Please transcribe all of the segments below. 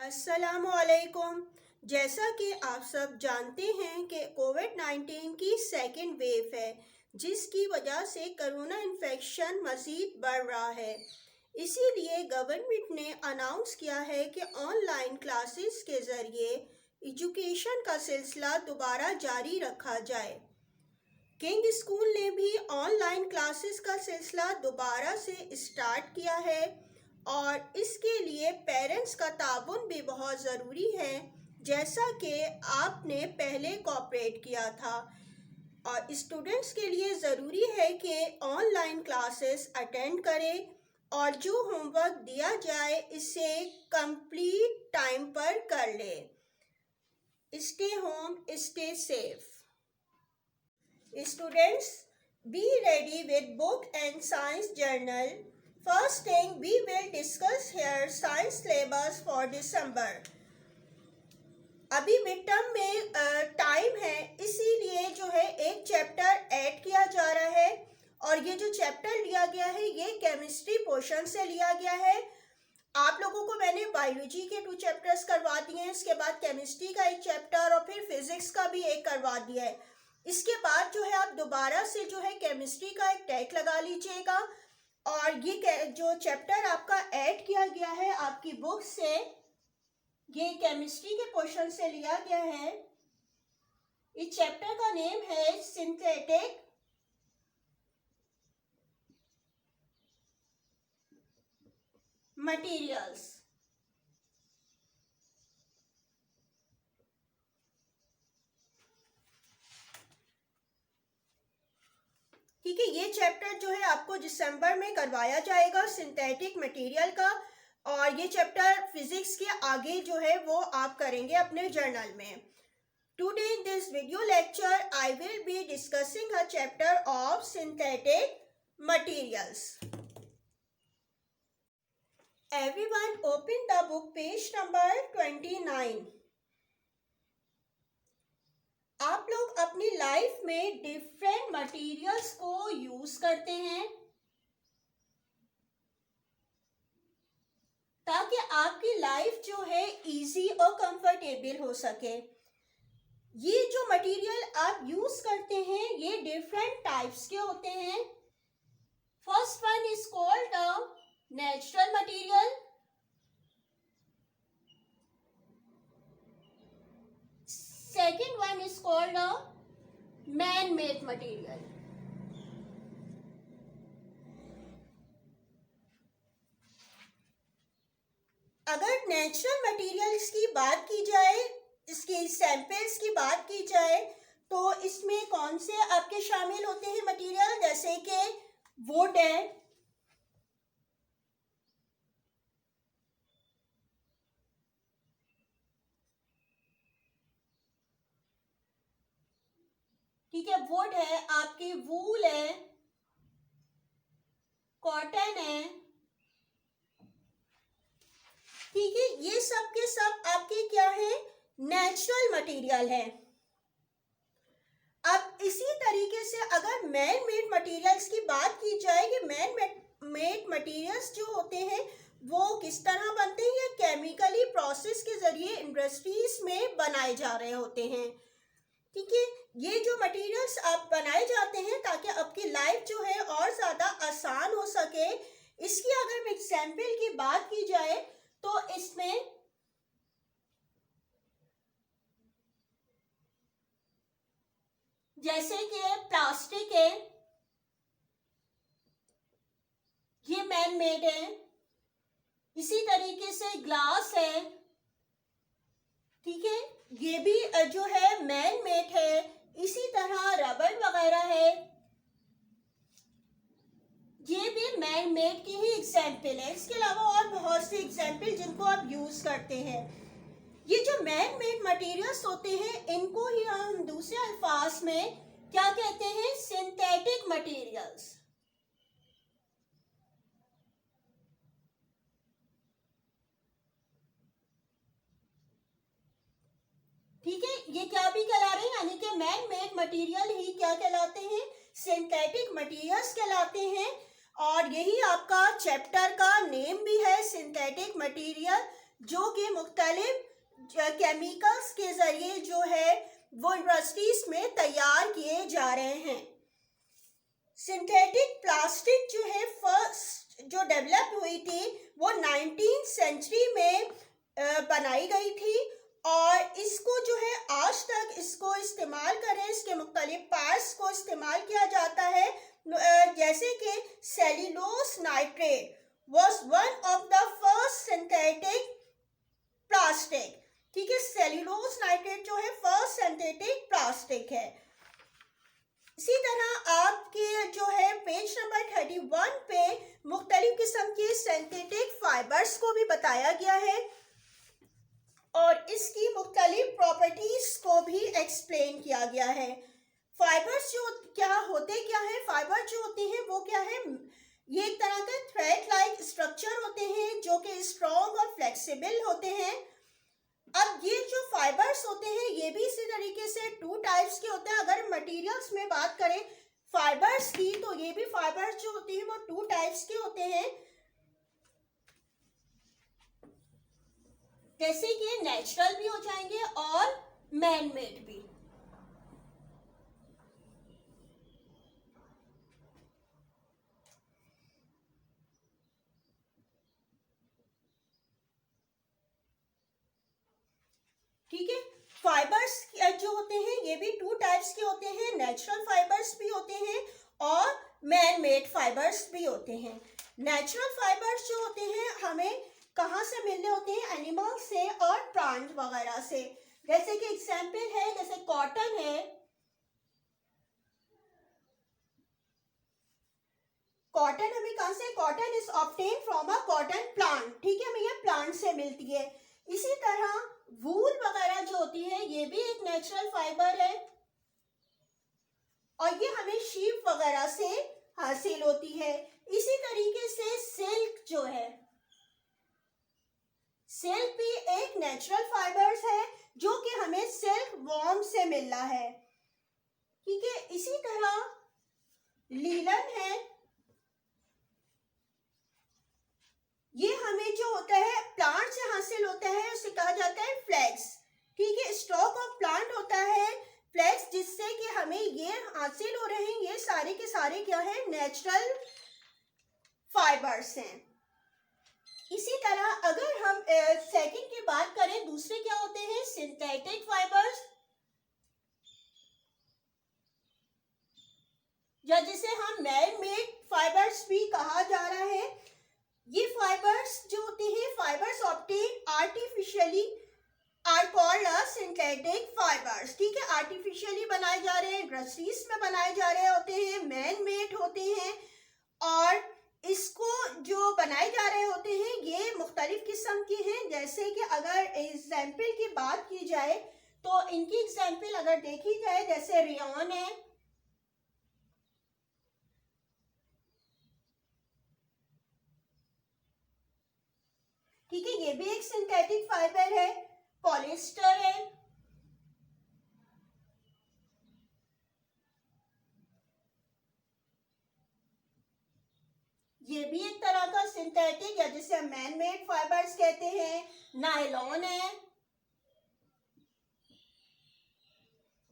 अस्सलामुअलैकुम। जैसा कि आप सब जानते हैं कि कोविड-19 की सेकेंड वेव है, जिसकी वजह से कोरोना इन्फेक्शन मज़ीद बढ़ रहा है। इसीलिए गवर्नमेंट ने अनाउंस किया है कि ऑनलाइन क्लासेस के ज़रिए एजुकेशन का सिलसिला दोबारा जारी रखा जाए। किंग स्कूल ने भी ऑनलाइन क्लासेस का सिलसिला दोबारा से स्टार्ट किया है और इसके लिए पेरेंट्स का ताउन भी बहुत ज़रूरी है, जैसा कि आपने पहले कोऑपरेट किया था। और स्टूडेंट्स के लिए ज़रूरी है कि ऑनलाइन क्लासेस अटेंड करें और जो होमवर्क दिया जाए इसे कंप्लीट टाइम पर कर लें। Stay home, stay safe. Students, be ready with book and science journal. First thing, we will discuss here science syllabus for December. अभी मिड टर्म में टाइम है, इसीलिए जो है एक चैप्टर ऐड किया जा रहा है और ये जो चैप्टर लिया गया है ये केमिस्ट्री पोर्शन से लिया गया है। आप लोगों को मैंने बायोलॉजी के 2 चैप्टर्स करवा दिए हैं, इसके बाद केमिस्ट्री का 1 चैप्टर और फिर फिजिक्स का भी 1 करवा दिया है। इसके बाद जो है आप दोबारा से जो है केमिस्ट्री का 1 टैग लगा लीजिएगा और ये जो चैप्टर आपका ऐड किया गया है आपकी बुक से, ये केमिस्ट्री के पोर्शन से लिया गया है। इस चैप्टर का नेम है सिंथेटिक मटेरियल्स। ठीक है, ये चैप्टर जो है आपको दिसंबर में करवाया जाएगा सिंथेटिक मटेरियल का, और ये चैप्टर फिजिक्स के आगे जो है वो आप करेंगे अपने जर्नल में। Today in this video lecture I will be discussing a chapter of synthetic materials. Everyone open the book page number 29। आप लोग अपनी लाइफ में डिफरेंट मटेरियल्स को यूज करते हैं ताकि आपकी लाइफ जो है इजी और कंफर्टेबल हो सके। ये जो मटेरियल आप यूज करते हैं ये डिफरेंट टाइप्स के होते हैं। First one is called natural material, second one is called a man-made material. अगर नेचुरल मटेरियल्स की बात की जाए, इसके सैंपल्स की बात की जाए, तो इसमें कौन से आपके शामिल होते हैं मटेरियल, जैसे कि वुड है, ठीक है, वुड है, आपकी वूल है, कॉटन है, ठीक है, ये सब के सब आपके क्या है, नेचुरल मटेरियल है। अब इसी तरीके से अगर मैन मेड मटेरियल्स की बात की जाए कि मैन मेड मटेरियल्स जो होते हैं वो किस तरह बनते हैं, या केमिकली प्रोसेस के जरिए इंडस्ट्रीज में बनाए जा रहे होते हैं। ठीक है, ये जो मटेरियल्स आप बनाए जाते हैं ताकि आपकी लाइफ जो है और ज़्यादा आसान हो सके। इसकी अगर एग्जाम्पल की बात की जाए तो इसमें जैसे कि प्लास्टिक है, ये मैन मेड है। इसी तरीके से ग्लास है, ठीक है, ये भी जो है मैन मेड है। इसी तरह रबर वगैरह है, ये भी मैन मेड की ही एग्जाम्पल है। इसके अलावा और बहुत से एग्जाम्पल जिनको आप यूज करते हैं। ये जो मैन मेड मटेरियल्स होते हैं इनको ही हम दूसरे अल्फाज में क्या कहते हैं, सिंथेटिक मटेरियल्स। ठीक है, ये क्या भी कहला रहे हैं, यानी कि मैन मेड मटेरियल ही क्या कहलाते हैं, सिंथेटिक मटेरियल्स कहलाते हैं। और यही आपका चैप्टर का नेम भी है, सिंथेटिक मटेरियल। जो कि मुख्तलिफ केमिकल्स के ज़रिए जो है वो इंडस्ट्रीज में तैयार किए जा रहे हैं। सिंथेटिक प्लास्टिक जो है फर्स्ट जो डेवलप हुई थी वो 19th सेंचुरी में बनाई गई थी और इसको जो है आज तक इसको इस्तेमाल करें, इसके मुख्तलिफ पार्ट्स को इस्तेमाल किया जाता है, जैसे कि cellulose nitrate was one of the first synthetic plastic। ठीक है, सेल्यूलोस नाइट्रेट जो है फर्स्ट सिंथेटिक प्लास्टिक है। इसी तरह आपके जो है पेज नंबर 31 पे मुख्तलिफ किस्म के सिंथेटिक फाइबर्स को भी बताया गया है और इसकी मुख्तलिफ प्रॉपर्टीज को भी एक्सप्लेन किया गया है। फाइबर्स जो क्या है, फाइबर जो होते हैं वो क्या है, ये एक तरह का थ्रेड लाइक स्ट्रक्चर होते हैं जो कि स्ट्रॉन्ग और फ्लेक्सिबल होते हैं। अब ये जो फाइबर्स होते हैं ये भी इसी तरीके से टू टाइप्स के होते हैं। अगर मटेरियल्स में बात करें फाइबर्स की तो ये भी फाइबर्स जो होती हैं वो टू टाइप्स के होते हैं, जैसे कि नेचुरल भी हो जाएंगे और मैन मेड भी। ठीक है, फाइबर्स जो होते हैं ये भी टू टाइप्स के होते हैं, नेचुरल फाइबर्स भी होते हैं और मैन मेड फाइबर्स भी होते हैं। नेचुरल फाइबर्स जो होते हैं हमें कहाँ से मिलने होते हैं, एनिमल से और प्लांट वगैरह से। जैसे कि एग्जाम्पल है, जैसे कॉटन है, कॉटन हमें कहाँ से, cotton is obtain from a cotton plant. ठीक है, हमें ये प्लांट से मिलती है। इसी तरह वूल वगैरह जो होती है ये भी एक नेचुरल फाइबर है और ये हमें शीप वगैरह से हासिल होती है। इसी तरीके से सिल्क जो है, सिल्क भी एक नेचुरल फाइबर्स है जो कि हमें सिल्क वॉर्म से मिला है। ठीक है, इसी तरह लीलन है, ये हमें जो होता है प्लांट से हासिल होता है, उसे कहा जाता है फ्लैक्स। ठीक है, स्टॉक ऑफ प्लांट होता है फ्लैक्स, जिससे कि हमें ये हासिल हो रहे हैं, ये सारे के सारे क्या है, नेचुरल फाइबर्स हैं। इसी तरह अगर हम सेकंड की बात करें, दूसरे क्या होते हैं, सिंथेटिक फाइबर्स, या जिसे हम मैन मेड फाइबर्स भी कहा जा रहा है। ये फाइबर्स जो होते हैं, fibres obtain artificially are called synthetic fibres. ठीक है, आर्टिफिशियली बनाए जा रहे हैं, इंडस्ट्रीज में बनाए जा रहे होते हैं, मैन मेड होते हैं और इसको जो बनाए जा रहे होते हैं ये मुख्तलिफ किस्म के हैं। जैसे कि अगर एग्जाम्पल की बात की जाए तो इनकी एग्जाम्पल अगर देखी जाए, जैसे रेयॉन है, ठीक है, ये भी एक सिंथेटिक फाइबर है। पॉलिएस्टर है, ये भी एक तरह का सिंथेटिक या जिसे हम मैन मेड फाइबर्स कहते हैं। नायलॉन है,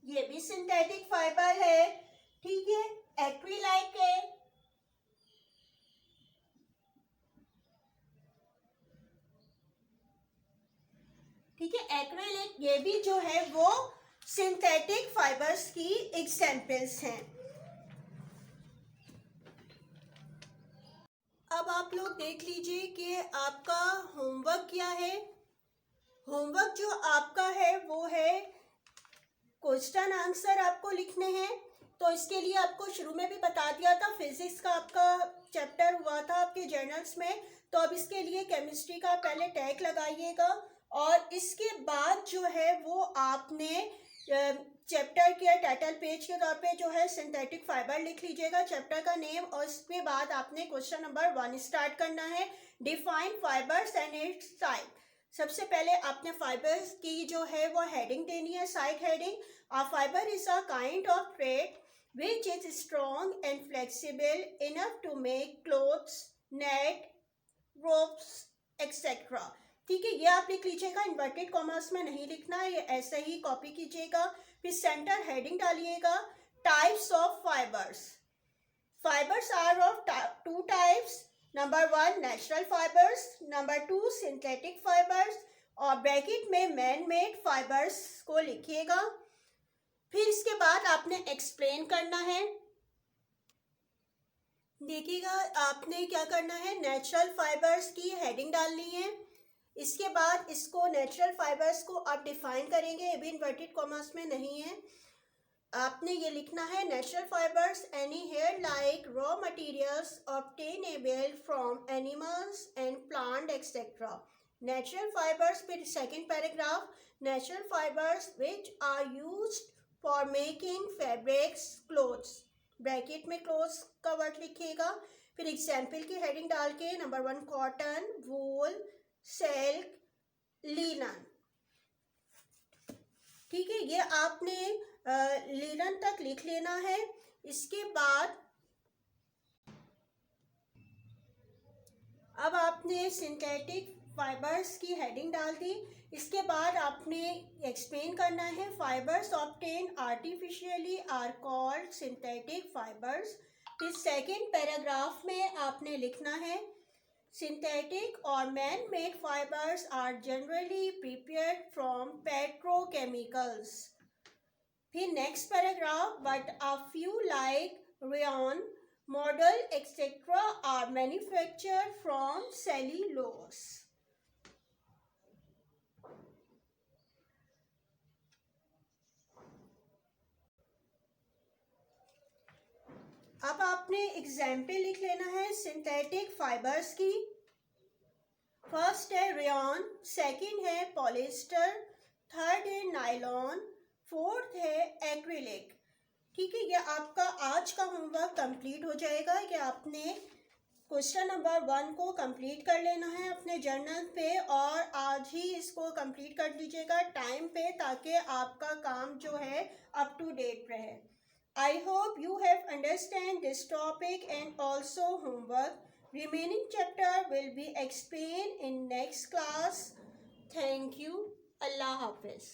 ये भी सिंथेटिक फाइबर है। ठीक है, एक्रिलाइट है, ठीक है, एक्रिलिक, ये भी जो है वो सिंथेटिक फाइबर्स की एग्जाम्पल्स हैं। अब आप लोग देख लीजिए कि आपका होमवर्क क्या है। होमवर्क जो आपका है वो है क्वेश्चन आंसर आपको लिखने हैं। तो इसके लिए आपको शुरू में भी बता दिया था, फिजिक्स का आपका चैप्टर हुआ था आपके जर्नल्स में, तो अब इसके लिए केमिस्ट्री का पहले टैग लगाइएगा और इसके बाद जो है वो आपने चैप्टर के टाइटल पेज के तौर पे जो है सिंथेटिक फाइबर लिख लीजिएगा, चैप्टर का नेम, और इसके बाद आपने क्वेश्चन नंबर 1 स्टार्ट करना है, define fibres and it's type. सबसे पहले आपने फाइबर्स की जो है वो हेडिंग देनी है, side heading. A fibre is a kind of thread which is strong and flexible enough to make clothes, net, ropes, etc. ठीक है, ये आप लिख लीजिएगा, इन्वर्टेड कॉमर्स में नहीं लिखना है, ये ऐसे ही कॉपी कीजिएगा। फिर सेंटर हेडिंग डालिएगा, types of fibres. Fibres are of two types, number 1 natural fibres, number 2 synthetic fibres, और ब्रैकेट में मैन मेड फाइबर्स को लिखिएगा। फिर इसके बाद आपने एक्सप्लेन करना है। देखिएगा, आपने क्या करना है, नेचुरल फाइबर्स की हेडिंग डालनी है। इसके बाद इसको नेचुरल फाइबर्स को आप डिफाइन करेंगे, ये भी इन्वर्टेड कॉमर्स में नहीं है। आपने ये लिखना है, natural fibres any hair like raw materials obtainable from animals and plant etcetera. Natural fibres, फिर second paragraph, natural fibres which are used for making fabrics clothes, bracket में क्लोथ्स का वर्ड लिखिएगा। फिर एग्जाम्पल की हेडिंग डाल के number 1 cotton, wool, silk, linen. ठीक है, ये आपने लिनन तक लिख लेना है। इसके बाद अब आपने सिंथेटिक फाइबर्स की हेडिंग डाल दी। इसके बाद आपने एक्सप्लेन करना है, fibres obtain artificially are called synthetic fibres. फिर सेकेंड पैराग्राफ में आपने लिखना है, synthetic or man-made fibers are generally prepared from petrochemicals. फिर next paragraph, but a few like rayon, model, etc. are manufactured from cellulose. अब आपने example लिख लेना है सिंथेटिक फाइबर्स की। फर्स्ट है रेयॉन, सेकंड है पॉलिएस्टर, थर्ड है नायलॉन, फोर्थ है एक्रिलिक। ठीक है, ये आपका आज का होमवर्क कंप्लीट हो जाएगा। कि आपने क्वेश्चन नंबर 1 को कंप्लीट कर लेना है अपने जर्नल पे, और आज ही इसको कंप्लीट कर लीजिएगा टाइम पे, ताकि आपका काम जो है अप टू डेट रहे। I hope you have understand this topic and also homework. Remaining chapter will be explained in next class. Thank you. Allah Hafiz.